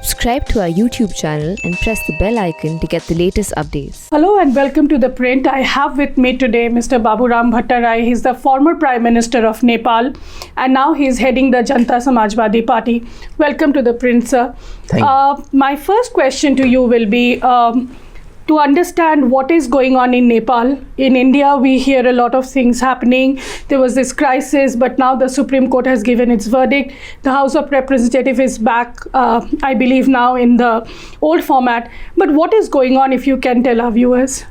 Subscribe to our YouTube channel and press the bell icon to get the latest updates. Hello and welcome to The Print. I have with me today Mr. Baburam Bhattarai. He's the former Prime Minister of Nepal and now he's heading the Janata Samajwadi Party. Welcome to The Print, sir. Thank you. My first question to you will be to understand what is going on in Nepal. In India, we hear a lot of things happening. There was this crisis, but now the Supreme Court has given its verdict. The House of Representatives is back, I believe now in the old format. But what is going on, if you can tell our viewers?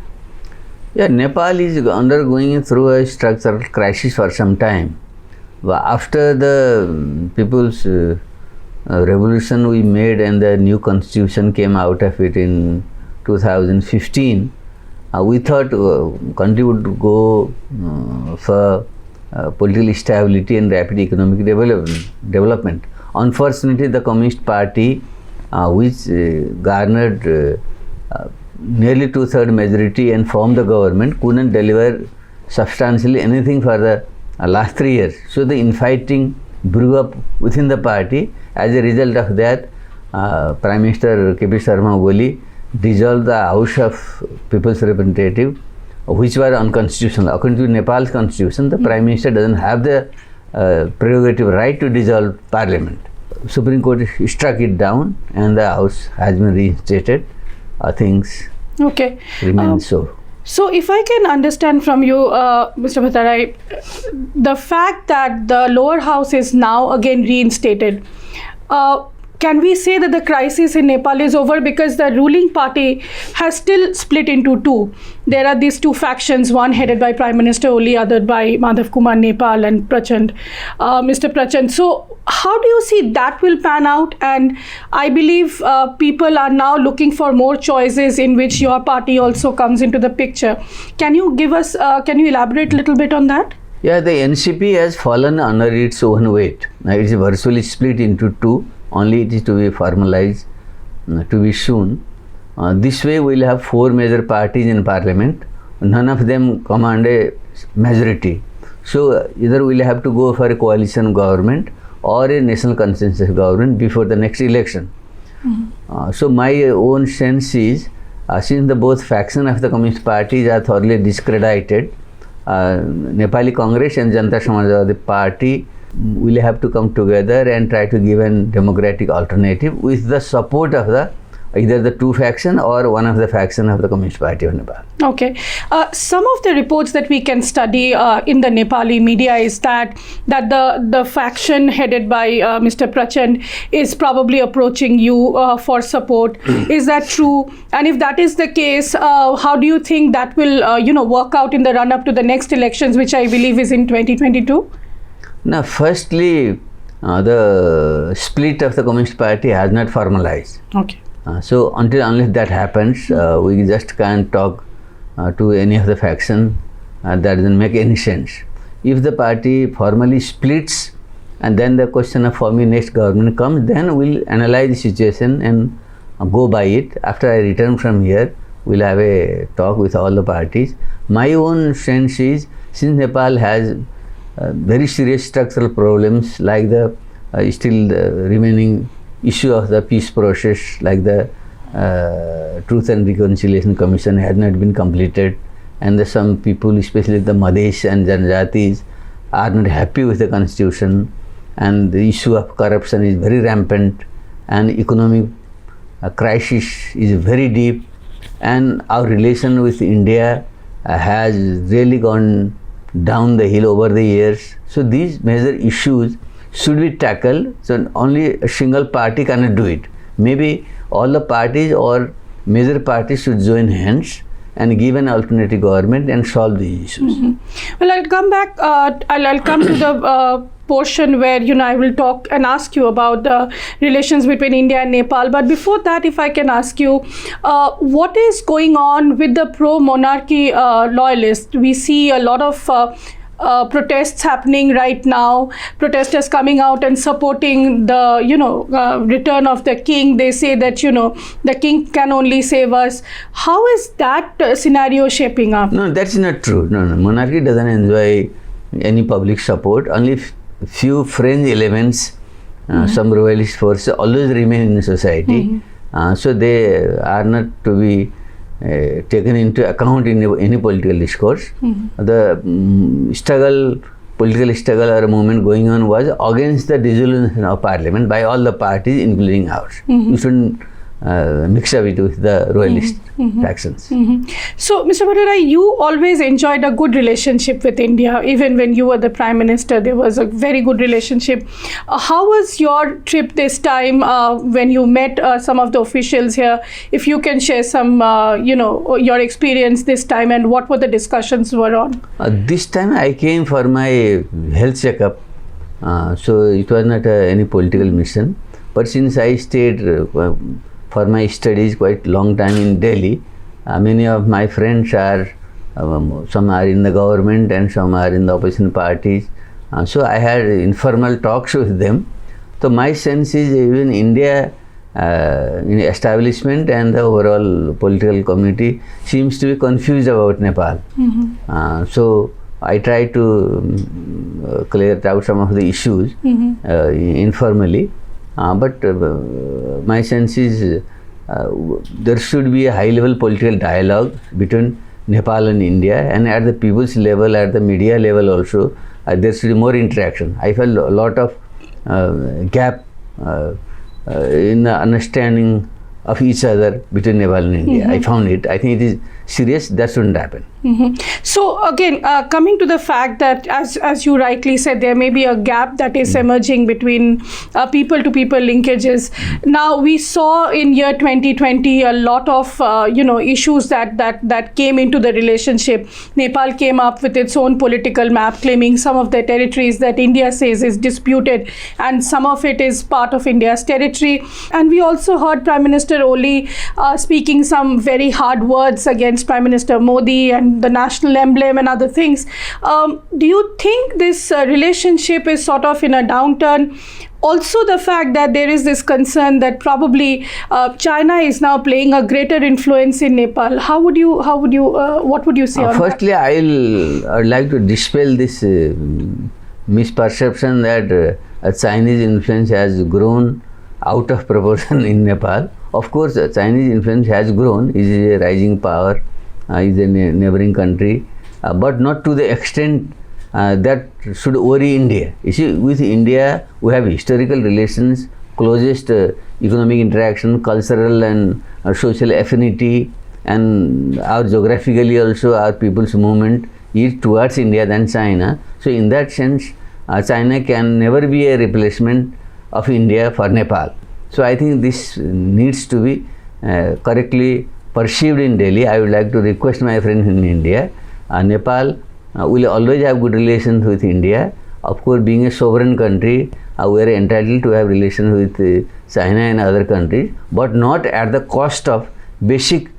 Yeah, Nepal is undergoing through a structural crisis for some time. After the people's revolution we made and the new constitution came out of it in 2015, we thought country would go for political stability and rapid economic development. Unfortunately, the Communist Party, which garnered nearly two-thirds majority and formed the government, couldn't deliver substantially anything for the last 3 years. So the infighting grew up within the party. As a result of that, Prime Minister K.P. Sharma Oli dissolved the House of People's Representative, which were unconstitutional. According to Nepal's constitution, the Prime Minister doesn't have the prerogative right to dissolve Parliament. Supreme Court struck it down and the House has been reinstated. Things remain so. So if I can understand from you, Mr. Bhattarai, the fact that the lower house is now again reinstated, can we say that the crisis in Nepal is over because the ruling party has still split into two? There are these two factions, one headed by Prime Minister Oli, other by Madhav Kumar Nepal and Prachand, Mr. Prachand. So how do you see that will pan out? And I believe people are now looking for more choices in which your party also comes into the picture. Can you give us, can you elaborate a little bit on that? Yeah, the NCP has fallen under its own weight. Now it is virtually split into two. Only it is to be formalized to be soon. This way we will have 4 major parties in parliament. None of them command a majority. So either we will have to go for a coalition government or a national consensus government before the next election. So my own sense is, since the both factions of the Communist parties are thoroughly discredited, Nepali Congress and Janata Samajwadi Party will have to come together and try to give a democratic alternative with the support of the either the two faction or one of the faction of the Communist Party of Nepal. Okay. Some of the reports that we can study in the Nepali media is that the faction headed by Mr. Prachand is probably approaching you for support. Is that true? And if that is the case, how do you think that will work out in the run-up to the next elections, which I believe is in 2022? Now, firstly, the split of the Communist Party has not formalized. Okay. So unless that happens, we just can't talk to any of the faction. That doesn't make any sense. If the party formally splits and then the question of forming next government comes, then we'll analyze the situation and go by it. After I return from here, we'll have a talk with all the parties. My own sense is, since Nepal has very serious structural problems like the still remaining issue of the peace process, like the Truth and Reconciliation Commission has not been completed, and some people, especially the Madhesh and Janjatis, are not happy with the constitution, and the issue of corruption is very rampant, and economic crisis is very deep, and our relation with India has really gone down the hill over the years. So these major issues should be tackled. So only a single party cannot do it. Maybe all the parties or major parties should join hands and give an alternative government and solve these issues. Well, I'll come back. I'll come to the portion where I will talk and ask you about the relations between India and Nepal. But before that, if I can ask you, what is going on with the pro-monarchy loyalists? We see a lot of protests happening right now, protesters coming out and supporting the return of the king. They say that the king can only save us. How is that scenario shaping up? No, that's not true. No, monarchy doesn't enjoy any public support. Only few fringe elements Some royalist forces always remain in the society. So they are not to be taken into account in any political discourse. The political struggle or movement going on was against the dissolution of parliament by all the parties, including ours. You shouldn't mix up it with the royalist factions. So, Mr. Bhattarai, you always enjoyed a good relationship with India. Even when you were the Prime Minister, there was a very good relationship. How was your trip this time when you met some of the officials here? If you can share some, your experience this time and what were the discussions were on? This time I came for my health checkup. So it was not any political mission. But since I stayed for my studies quite long time in Delhi, many of my friends are, some are in the government and some are in the opposition parties. So I had informal talks with them. So my sense is even India in establishment and the overall political community seems to be confused about Nepal. So I try to clear out some of the issues informally. But my sense is there should be a high-level political dialogue between Nepal and India, and at the people's level, at the media level also, there should be more interaction. I felt a lot of gap in the understanding of each other between Nepal and India. I found it. I think it is serious. That shouldn't happen. So again, coming to the fact that as you rightly said, there may be a gap that is emerging between people-to-people linkages. Now we saw in year 2020 a lot of issues that came into the relationship. Nepal came up with its own political map, claiming some of the territories that India says is disputed, and some of it is part of India's territory. And we also heard Prime Minister Oli speaking some very hard words against Prime Minister Modi and the national emblem and other things. Do you think this relationship is sort of in a downturn? Also, the fact that there is this concern that probably China is now playing a greater influence in Nepal. What would you say on firstly, that? I'd like to dispel this misperception that Chinese influence has grown out of proportion in Nepal. Of course, Chinese influence has grown. It is a rising power. Is a neighboring country, but not to the extent that should worry India. You see, with India, we have historical relations, closest economic interaction, cultural and social affinity, and our geographically also our people's movement is towards India than China. So in that sense, China can never be a replacement of India for Nepal. So I think this needs to be correctly perceived in Delhi. I would like to request my friends in India, Nepal will always have good relations with India. Of course, being a sovereign country, we are entitled to have relations with China and other countries, but not at the cost of basic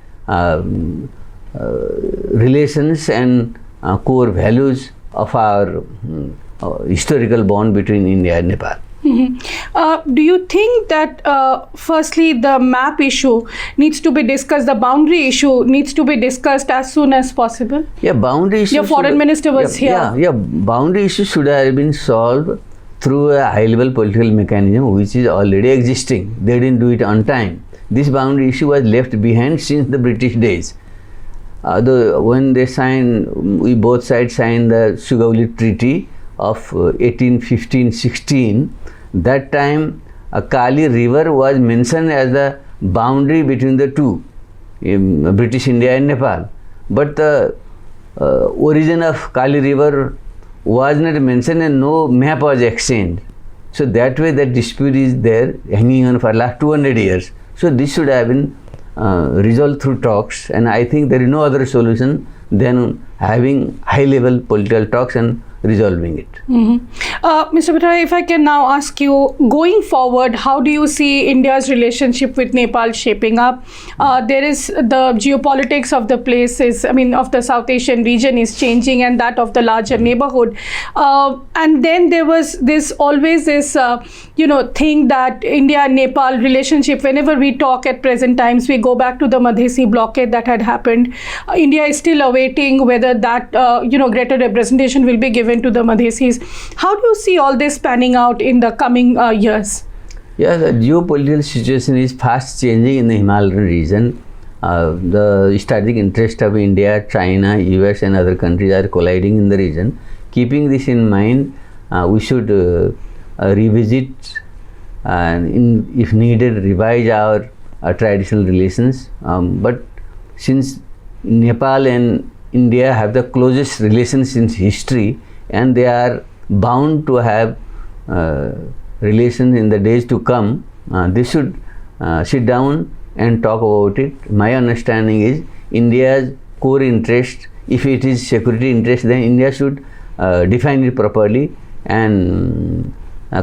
relations and core values of our historical bond between India and Nepal. Do you think that firstly the map issue needs to be discussed, the boundary issue needs to be discussed as soon as possible? Yeah, boundary issue. Your foreign minister was here. Yeah, boundary issue should have been solved through a high-level political mechanism which is already existing. They didn't do it on time. This boundary issue was left behind since the British days. When they signed, we both sides signed the Sugauli Treaty of 1815-16. That time, Kali River was mentioned as the boundary between the two, British India and Nepal. But the origin of Kali River was not mentioned and no map was exchanged. So that way that dispute is there, hanging on for last 200 years. So this should have been resolved through talks, and I think there is no other solution than having high-level political talks and resolving it. Mr. Bhattarai, if I can now ask you, going forward, how do you see India's relationship with Nepal shaping up? There is the geopolitics of the places, of the South Asian region is changing, and that of the larger neighborhood. And then there was always this thing that India-Nepal relationship, whenever we talk at present times, we go back to the Madhesi blockade that had happened. India is still awaiting whether that, greater representation will be given given to the Madhesis. How do you see all this panning out in the coming years? Yeah, the geopolitical situation is fast changing in the Himalayan region. The strategic interest of India, China, US and other countries are colliding in the region. Keeping this in mind, we should revisit and if needed revise our traditional relations. But since Nepal and India have the closest relations since history and they are bound to have relations in the days to come, they should sit down and talk about it. My understanding is India's core interest, if it is security interest, then India should define it properly and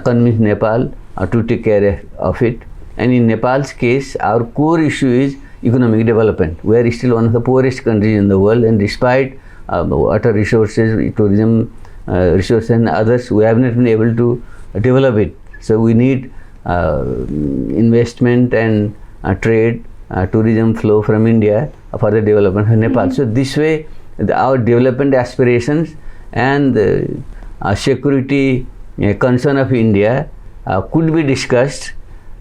convince Nepal to take care of it. And in Nepal's case, our core issue is economic development. We are still one of the poorest countries in the world, and despite water resources, tourism resources and others, we have not been able to develop it. So we need investment and trade, tourism flow from India for the development of Nepal. So this way, our development aspirations and security concern of India could be discussed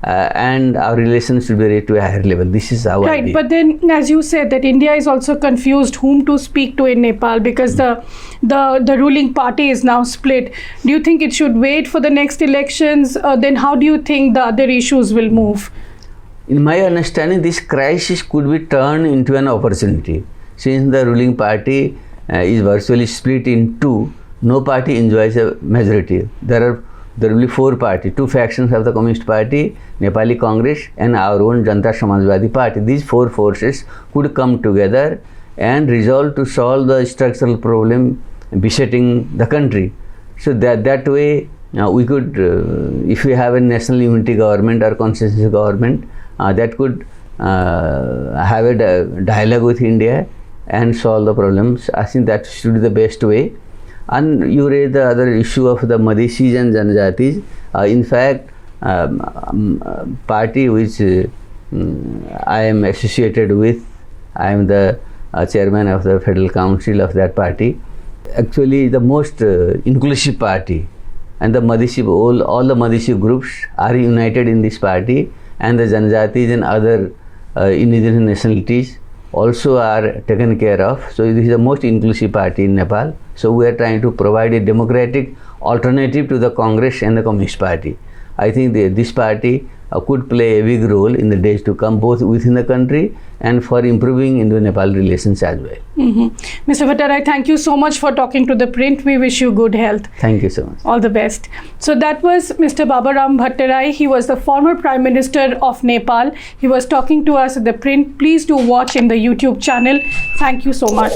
and our relations should be raised to a higher level. This is our idea. But then, as you said, that India is also confused whom to speak to in Nepal because the ruling party is now split. Do you think it should wait for the next elections? Then how do you think the other issues will move? In my understanding, this crisis could be turned into an opportunity. Since the ruling party is virtually split in two, no party enjoys a majority. There will be four parties, two factions of the Communist Party, Nepali Congress and our own Janata Samajwadi Party. These four forces could come together and resolve to solve the structural problem besetting the country. So that way we could, if we have a national unity government or consensus government, that could have a dialogue with India and solve the problems. I think that should be the best way. And you raised the other issue of the Madhesis and Janajatis. In fact, party which I am associated with, I am the chairman of the Federal Council of that party. Actually, the most inclusive party, and the Madhesi, all the Madhesi groups are united in this party, and the Janajatis and other indigenous nationalities also are taken care of. So this is the most inclusive party in Nepal. So we are trying to provide a democratic alternative to the Congress and the Communist Party. I think this party could play a big role in the days to come, both within the country and for improving Indo-Nepal relations as well. Mr. Bhattarai, thank you so much for talking to The Print. We wish you good health. Thank you so much. All the best. So that was Mr. Babaram Bhattarai. He was the former Prime Minister of Nepal. He was talking to us at The Print. Please do watch in the YouTube channel. Thank you so much.